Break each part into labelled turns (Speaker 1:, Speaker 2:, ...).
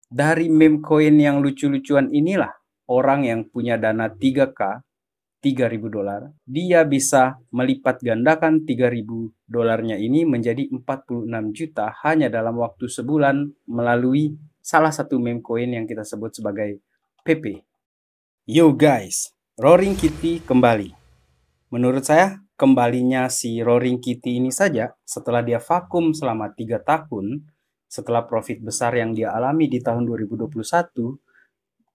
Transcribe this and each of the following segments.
Speaker 1: Dari meme coin yang lucu-lucuan inilah orang yang punya dana 3K, $3.000, dia bisa melipat gandakan $3.000 ini menjadi 46 juta hanya dalam waktu sebulan melalui salah satu meme coin yang kita sebut sebagai PP. Yo guys, Roaring Kitty kembali. Menurut saya, kembalinya si Roaring Kitty ini saja setelah dia vakum selama 3 tahun, setelah profit besar yang dia alami di tahun 2021,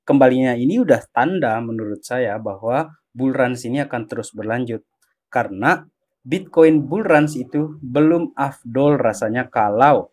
Speaker 1: kembalinya ini udah tanda menurut saya bahwa bull runs ini akan terus berlanjut. Karena Bitcoin bull runs itu belum afdol rasanya kalau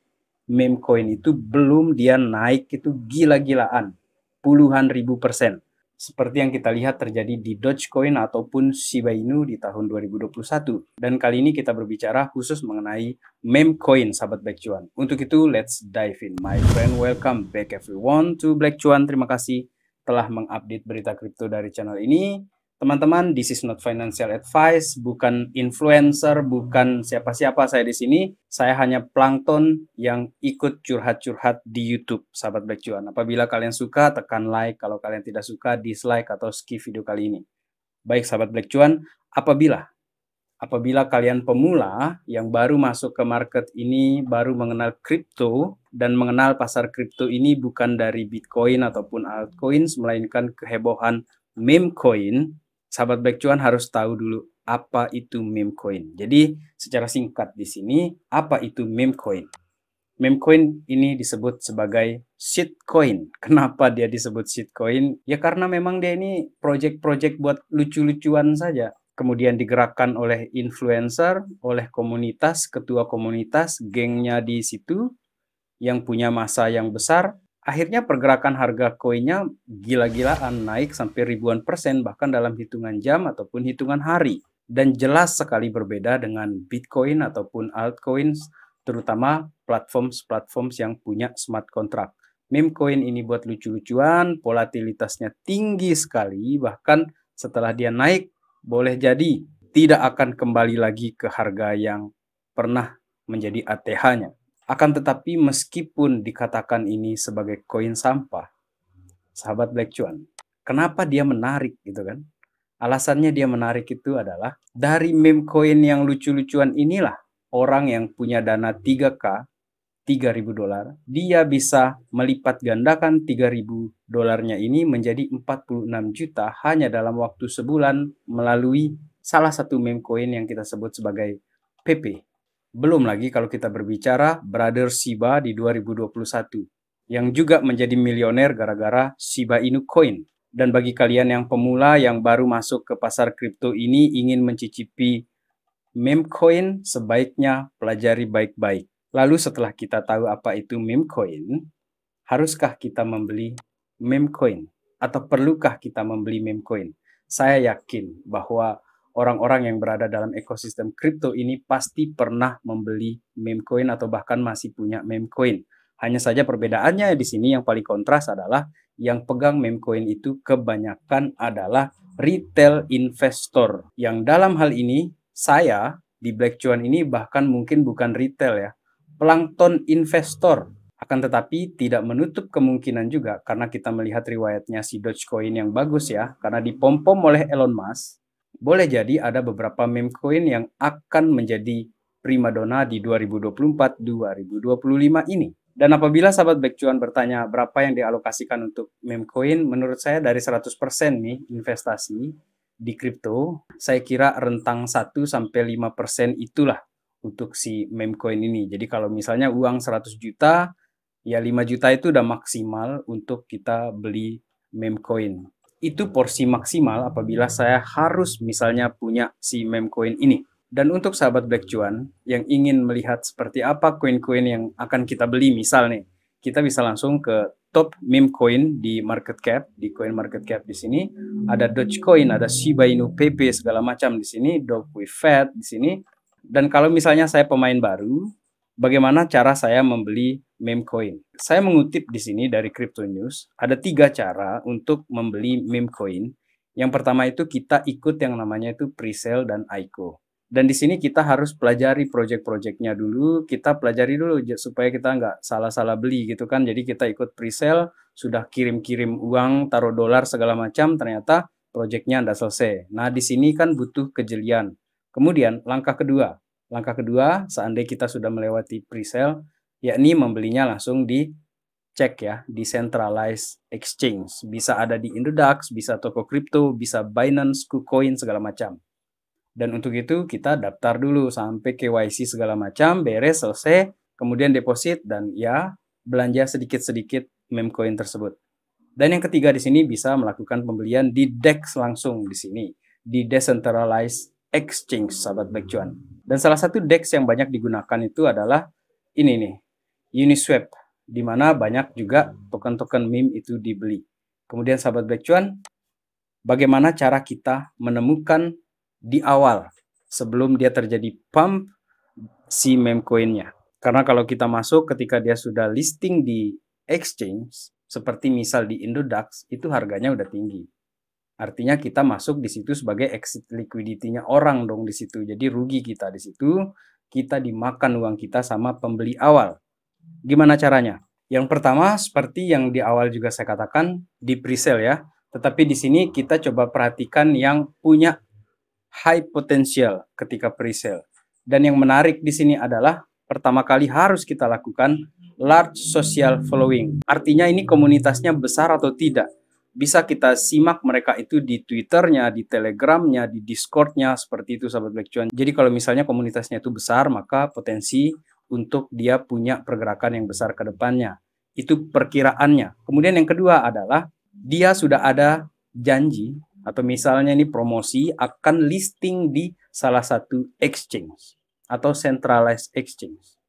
Speaker 1: meme coin itu belum dia naik itu gila-gilaan. Puluhan ribu persen. Seperti yang kita lihat terjadi di Dogecoin ataupun Shiba Inu di tahun 2021. Dan kali ini kita berbicara khusus mengenai meme coin, sahabat Black Cuan. Untuk itu, let's dive in. My friend, welcome back everyone to Black Cuan. Terima kasih telah mengupdate berita kripto dari channel ini. Teman-teman, this is not financial advice, bukan influencer, bukan siapa-siapa saya di sini. Saya hanya plankton yang ikut curhat-curhat di YouTube, sahabat Black Cuan. Apabila kalian suka, tekan like. Kalau kalian tidak suka, dislike atau skip video kali ini. Baik, sahabat Black Cuan, apabila kalian pemula yang baru masuk ke market ini, baru mengenal kripto, dan mengenal pasar kripto ini bukan dari Bitcoin ataupun altcoins, melainkan kehebohan meme coin, sahabat Black Cuan harus tahu dulu apa itu meme coin. Jadi secara singkat di sini, apa itu meme coin? Meme coin ini disebut sebagai shitcoin. Kenapa dia disebut shitcoin? Ya karena memang dia ini project-project buat lucu-lucuan saja. Kemudian digerakkan oleh influencer, oleh komunitas, ketua komunitas, gengnya di situ, yang punya massa yang besar. Akhirnya pergerakan harga koinnya gila-gilaan, naik sampai ribuan persen, bahkan dalam hitungan jam ataupun hitungan hari. Dan jelas sekali berbeda dengan Bitcoin ataupun altcoins, terutama platform yang punya smart contract. Meme coin ini buat lucu-lucuan, volatilitasnya tinggi sekali, bahkan setelah dia naik, boleh jadi tidak akan kembali lagi ke harga yang pernah menjadi ATH-nya. Akan tetapi meskipun dikatakan ini sebagai koin sampah, sahabat Black Cuan, kenapa dia menarik gitu kan? Alasannya dia menarik itu adalah dari meme coin yang lucu-lucuan inilah orang yang punya dana 3K, $3.000, dia bisa melipat gandakan $3.000 ini menjadi 46 juta hanya dalam waktu sebulan melalui salah satu meme coin yang kita sebut sebagai PP. Belum lagi kalau kita berbicara Brother Shiba di 2021 yang juga menjadi milioner gara-gara Shiba Inu Coin. Dan bagi kalian yang pemula yang baru masuk ke pasar kripto ini ingin mencicipi meme coin, sebaiknya pelajari baik-baik. Lalu setelah kita tahu apa itu meme coin, haruskah kita membeli meme coin? Atau perlukah kita membeli meme coin? Saya yakin bahwa orang-orang yang berada dalam ekosistem kripto ini pasti pernah membeli meme coin atau bahkan masih punya meme coin. Hanya saja perbedaannya di sini yang paling kontras adalah yang pegang meme coin itu kebanyakan adalah retail investor. Yang dalam hal ini saya di Black Cuan ini bahkan mungkin bukan retail ya, plankton investor. Akan tetapi tidak menutup kemungkinan juga karena kita melihat riwayatnya si Dogecoin yang bagus ya, karena dipom-pom oleh Elon Musk. Boleh jadi ada beberapa meme coin yang akan menjadi primadona di 2024-2025 ini. Dan apabila sahabat Black Cuan bertanya berapa yang dialokasikan untuk meme coin, menurut saya dari 100% nih investasi di kripto, saya kira rentang 1-5% itulah untuk si meme coin ini. Jadi kalau misalnya uang 100 juta, ya 5 juta itu udah maksimal untuk kita beli meme coin. Itu porsi maksimal apabila saya harus misalnya punya si meme coin ini. Dan untuk sahabat Black Cuan yang ingin melihat seperti apa koin-koin yang akan kita beli, misal nih, kita bisa langsung ke top meme coin di market cap, di coin market cap di sini. Ada Dogecoin, ada Shiba Inu, PP segala macam di sini, Dog with Fat di sini. Dan kalau misalnya saya pemain baru, bagaimana cara saya membeli meme coin? Saya mengutip di sini dari Crypto News, ada 3 cara untuk membeli meme coin. Yang pertama itu kita ikut yang namanya itu pre-sale dan ICO. Dan di sini kita harus pelajari project-projectnya dulu, kita pelajari dulu supaya kita nggak salah-salah beli gitu kan. Jadi kita ikut pre-sale, sudah kirim-kirim uang, taruh dolar segala macam, ternyata projectnya nggak selesai. Nah di sini kan butuh kejelian. Kemudian langkah kedua, seandainya kita sudah melewati pre-sale, yakni membelinya langsung di cek ya, di centralized exchange. Bisa ada di Indodax, bisa toko kripto, bisa Binance, KuCoin, segala macam. Dan untuk itu kita daftar dulu sampai KYC segala macam, beres, selesai, kemudian deposit dan ya belanja sedikit-sedikit meme coin tersebut. Dan yang ketiga di sini bisa melakukan pembelian di DEX langsung di sini, di Decentralized Exchange, sahabat Black Cuan. Dan salah satu DEX yang banyak digunakan itu adalah ini nih, Uniswap, di mana banyak juga token-token meme itu dibeli. Kemudian sahabat Black Cuan, bagaimana cara kita menemukan di awal sebelum dia terjadi pump si meme coinnya. Karena kalau kita masuk ketika dia sudah listing di exchange, seperti misal di Indodax, itu harganya udah tinggi. Artinya kita masuk di situ sebagai exit liquidity-nya orang dong di situ. Jadi rugi kita di situ, kita dimakan uang kita sama pembeli awal. Gimana caranya? Yang pertama seperti yang di awal juga saya katakan di pre-sale ya. Tetapi di sini kita coba perhatikan yang punya high potential ketika pre-sale. Dan yang menarik di sini adalah pertama kali harus kita lakukan large social following. Artinya ini komunitasnya besar atau tidak. Bisa kita simak mereka itu di Twitternya, di Telegramnya, di Discordnya, seperti itu sahabat Black Cuan. Jadi kalau misalnya komunitasnya itu besar, maka potensi untuk dia punya pergerakan yang besar ke depannya. Itu perkiraannya. Kemudian yang kedua adalah dia sudah ada janji atau misalnya ini promosi akan listing di salah satu exchange atau centralized exchange.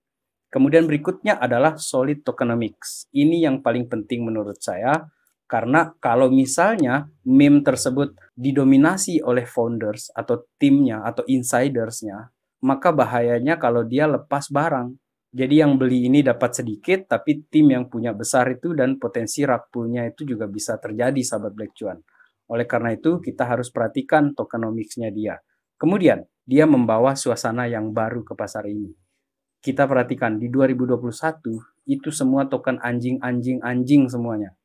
Speaker 1: Kemudian berikutnya adalah solid tokenomics. Ini yang paling penting menurut saya, karena kalau misalnya meme tersebut didominasi oleh founders atau timnya atau insidersnya, maka bahayanya kalau dia lepas barang. Jadi yang beli ini dapat sedikit, tapi tim yang punya besar itu dan potensi rug pull-nya itu juga bisa terjadi sahabat Black Cuan. Oleh karena itu, kita harus perhatikan tokenomics-nya dia. Kemudian, dia membawa suasana yang baru ke pasar ini. Kita perhatikan, di 2021, itu semua token anjing semuanya.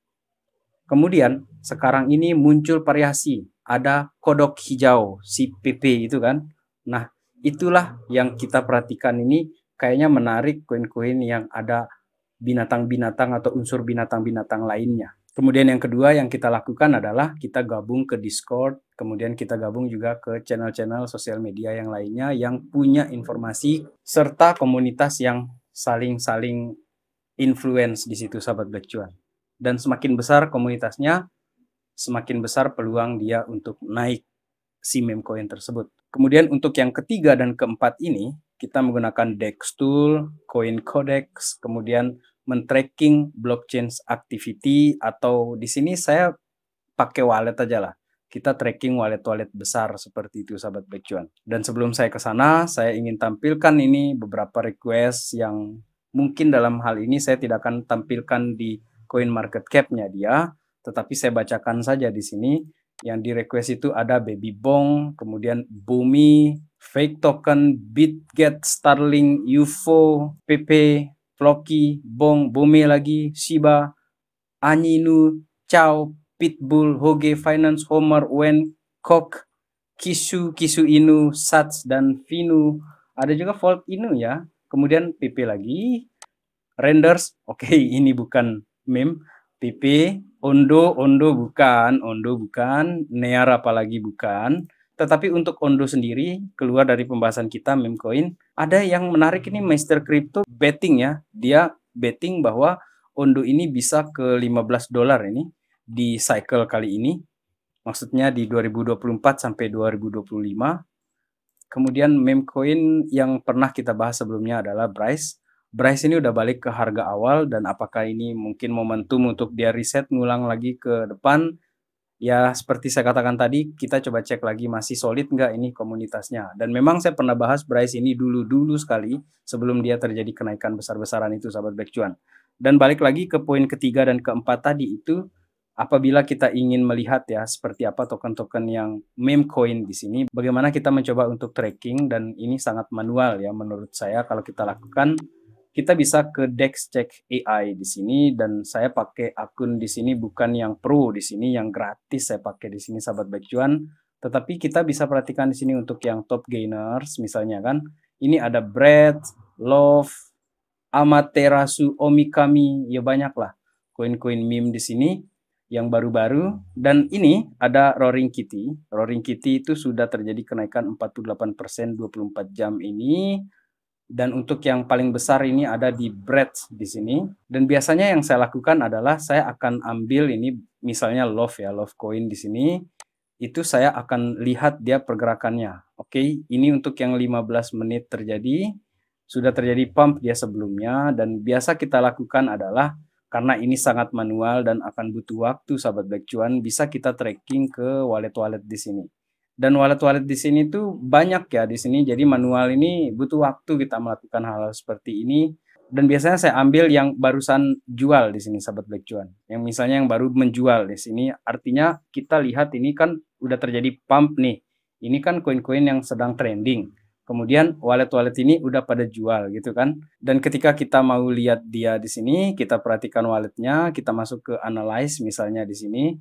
Speaker 1: Kemudian, sekarang ini muncul variasi. Ada kodok hijau, si PP itu kan. Nah, itulah yang kita perhatikan ini, kayaknya menarik koin-koin yang ada binatang-binatang atau unsur binatang-binatang lainnya. Kemudian yang kedua yang kita lakukan adalah kita gabung ke Discord, kemudian kita gabung juga ke channel-channel sosial media yang lainnya yang punya informasi serta komunitas yang saling influence di situ sahabat Black Cuan. Dan semakin besar komunitasnya, semakin besar peluang dia untuk naik si meme coin tersebut. Kemudian untuk yang ketiga dan keempat ini, kita menggunakan DEX tool, Coin Codex, kemudian men-tracking blockchain activity, atau di sini saya pakai wallet aja lah. Kita tracking wallet-wallet besar seperti itu sahabat Black Cuan. Dan sebelum saya ke sana, saya ingin tampilkan ini beberapa request yang mungkin dalam hal ini saya tidak akan tampilkan di coin market cap-nya dia, tetapi saya bacakan saja di sini. Yang di request itu ada Baby Bong, kemudian Bumi, Fake Token, BitGet, Starling, UFO, PP, Floki, Bong, Bome lagi, Shiba, Aninu, Chow, Pitbull, Hoge Finance, Homer, Wen, Kok, Kisu, Kisu Inu, Sats, dan Vinu. Ada juga Volt Inu ya. Kemudian PP lagi, Renders, oke ini bukan meme. PP, Ondo bukan, Near apalagi bukan. Tetapi untuk Ondo sendiri, keluar dari pembahasan kita meme coin, ada yang menarik ini Mr. Crypto betting ya. Dia betting bahwa Ondo ini bisa ke 15 dolar ini di cycle kali ini. Maksudnya di 2024 sampai 2025. Kemudian meme coin yang pernah kita bahas sebelumnya adalah Bryce. Bryce ini udah balik ke harga awal, dan apakah ini mungkin momentum untuk dia reset ngulang lagi ke depan? Ya seperti saya katakan tadi, kita coba cek lagi masih solid nggak ini komunitasnya. Dan memang saya pernah bahas Bryce ini dulu sekali sebelum dia terjadi kenaikan besar-besaran itu sahabat Black Cuan. Dan balik lagi ke poin ketiga dan keempat tadi itu, apabila kita ingin melihat ya seperti apa token-token yang meme coin di sini, bagaimana kita mencoba untuk tracking, dan ini sangat manual ya menurut saya kalau kita lakukan. Kita bisa ke DEX Check AI di sini, dan saya pakai akun di sini bukan yang pro di sini, yang gratis saya pakai di sini sahabat baik cuan. Tetapi kita bisa perhatikan di sini untuk yang top gainers misalnya kan. Ini ada Brad, Love, Amaterasu, Omikami, ya banyak lah koin-koin meme di sini yang baru-baru. Dan ini ada Roaring Kitty. Roaring Kitty itu sudah terjadi kenaikan 48% 24 jam ini. Dan untuk yang paling besar ini ada di Bread di sini. Dan biasanya yang saya lakukan adalah saya akan ambil ini misalnya Love ya, Love Coin di sini. Itu saya akan lihat dia pergerakannya. Oke, ini untuk yang 15 menit terjadi. Sudah terjadi pump dia sebelumnya, dan biasa kita lakukan adalah karena ini sangat manual dan akan butuh waktu sahabat baik cuan, bisa kita tracking ke wallet-wallet di sini. Dan wallet-wallet di sini tuh banyak ya di sini. Jadi manual ini butuh waktu kita melakukan hal seperti ini. Dan biasanya saya ambil yang barusan jual di sini sahabat baik cuan. Yang misalnya yang baru menjual di sini, artinya kita lihat ini kan udah terjadi pump nih. Ini kan koin-koin yang sedang trending. Kemudian wallet-wallet ini udah pada jual gitu kan. Dan ketika kita mau lihat dia di sini, kita perhatikan walletnya, kita masuk ke analyze misalnya di sini,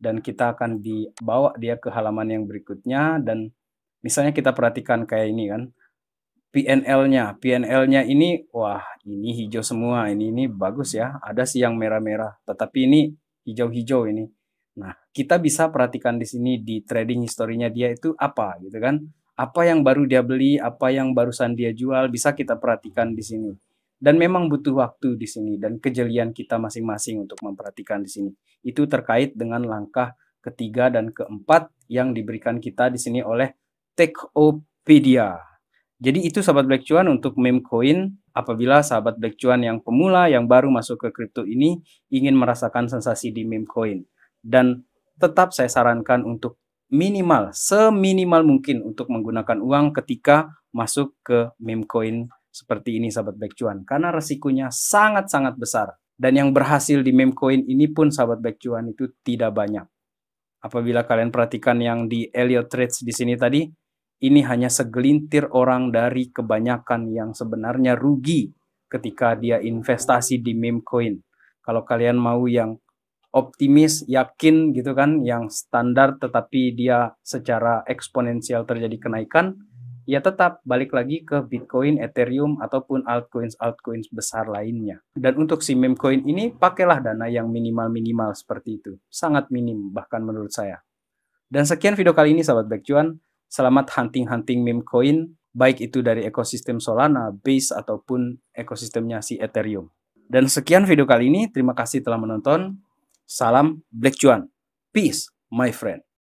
Speaker 1: dan kita akan dibawa dia ke halaman yang berikutnya. Dan misalnya kita perhatikan kayak ini kan, PNL-nya ini, wah ini hijau semua, ini bagus ya. Ada sih yang merah-merah, tetapi ini hijau-hijau ini. Nah, kita bisa perhatikan di sini di trading historinya dia itu apa gitu kan. Apa yang baru dia beli, apa yang barusan dia jual, bisa kita perhatikan di sini. Dan memang butuh waktu di sini dan kejelian kita masing-masing untuk memperhatikan di sini. Itu terkait dengan langkah ketiga dan keempat yang diberikan kita di sini oleh Techopedia. Jadi itu sahabat Black Cuan untuk meme coin. Apabila sahabat Black Cuan yang pemula yang baru masuk ke kripto ini ingin merasakan sensasi di meme coin, dan tetap saya sarankan untuk minimal, seminimal mungkin untuk menggunakan uang ketika masuk ke meme coin seperti ini sahabat Black Cuan, karena resikonya sangat-sangat besar. Dan yang berhasil di meme coin ini pun sahabat Black Cuan itu tidak banyak. Apabila kalian perhatikan yang di Elliott Trades di sini tadi, ini hanya segelintir orang dari kebanyakan yang sebenarnya rugi ketika dia investasi di meme coin. Kalau kalian mau yang optimis, yakin gitu kan, yang standar tetapi dia secara eksponensial terjadi kenaikan, ya tetap balik lagi ke Bitcoin, Ethereum, ataupun altcoins besar lainnya. Dan untuk si meme coin ini, pakailah dana yang minimal-minimal seperti itu. Sangat minim bahkan menurut saya. Dan sekian video kali ini sahabat Black Cuan. Selamat hunting-hunting meme coin, baik itu dari ekosistem Solana, Base, ataupun ekosistemnya si Ethereum. Dan sekian video kali ini, terima kasih telah menonton. Salam Black Cuan. Peace, my friend.